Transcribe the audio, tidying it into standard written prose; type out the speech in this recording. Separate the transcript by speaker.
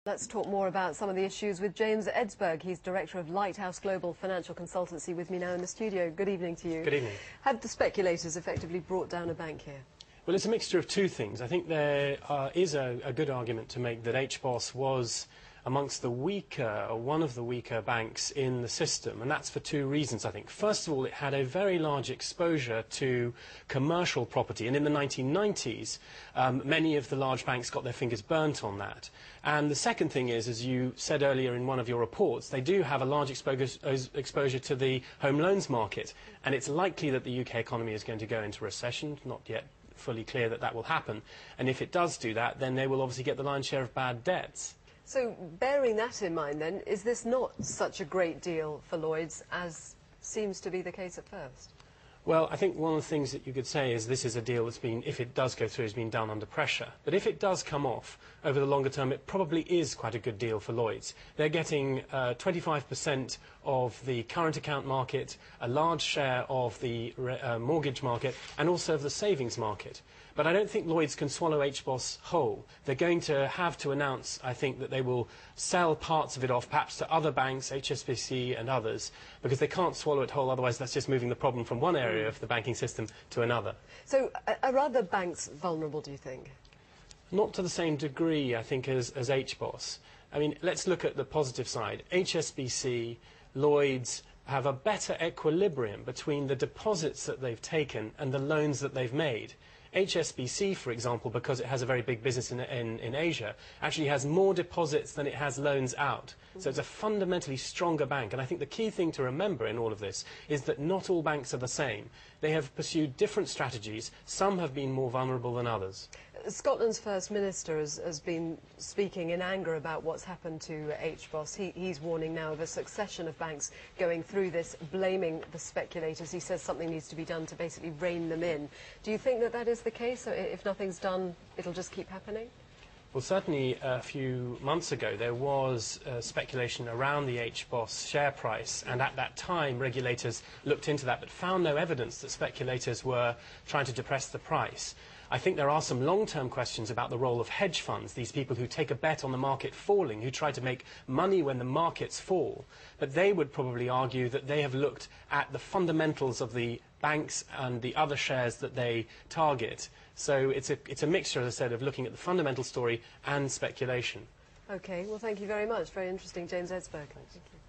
Speaker 1: Let's talk more about some of the issues with James Edsberg. He's Director of Lighthouse Global Financial Consultancy with me now in the studio. Good evening to you.
Speaker 2: Good evening.
Speaker 1: Have the speculators effectively brought down a bank here?
Speaker 2: Well, it's a mixture of two things. I think there is a good argument to make that HBOS was amongst the weaker, or one of the weaker banks in the system, and that's for two reasons, I think. First of all, it had a very large exposure to commercial property, and in the 1990s, many of the large banks got their fingers burnt on that. And the second thing is, as you said earlier in one of your reports, they do have a large exposure to the home loans market, and it's likely that the UK economy is going to go into recession, not yet fully clear that that will happen, and if it does do that, then they will obviously get the lion's share of bad debts.
Speaker 1: So, bearing that in mind then, is this not such a great deal for Lloyds as seems to be the case at first?
Speaker 2: Well, I think one of the things that you could say is this is a deal that's been, if it does go through, has been done under pressure. But if it does come off over the longer term, it probably is quite a good deal for Lloyds. They're getting 25% of the current account market, a large share of the mortgage market, and also of the savings market. But I don't think Lloyds can swallow HBOS whole. They're going to have to announce, I think, that they will sell parts of it off, perhaps to other banks, HSBC and others, because they can't swallow it whole, otherwise that's just moving the problem from one area of the banking system to another.
Speaker 1: So are other banks vulnerable, do you think?
Speaker 2: Not to the same degree, I think, as HBOS. I mean, let's look at the positive side. HSBC, Lloyds have a better equilibrium between the deposits that they've taken and the loans that they've made. HSBC, for example, because it has a very big business in Asia, actually has more deposits than it has loans out. So it's a fundamentally stronger bank. And I think the key thing to remember in all of this is that not all banks are the same. They have pursued different strategies. Some have been more vulnerable than others.
Speaker 1: Scotland's First Minister has been speaking in anger about what's happened to HBOS. He's warning now of a succession of banks going through this, blaming the speculators. He says something needs to be done to basically rein them in. Do you think that that is the case? So if nothing's done, it'll just keep happening?
Speaker 2: Well, certainly a few months ago there was speculation around the HBOS share price, and at that time regulators looked into that but found no evidence that speculators were trying to depress the price. I think there are some long-term questions about the role of hedge funds, these people who take a bet on the market falling, who try to make money when the markets fall. But they would probably argue that they have looked at the fundamentals of the banks and the other shares that they target. So it's a mixture, as I said, of looking at the fundamental story and speculation.
Speaker 1: OK, well, thank you very much. Very interesting, James Edsberg. Thank you.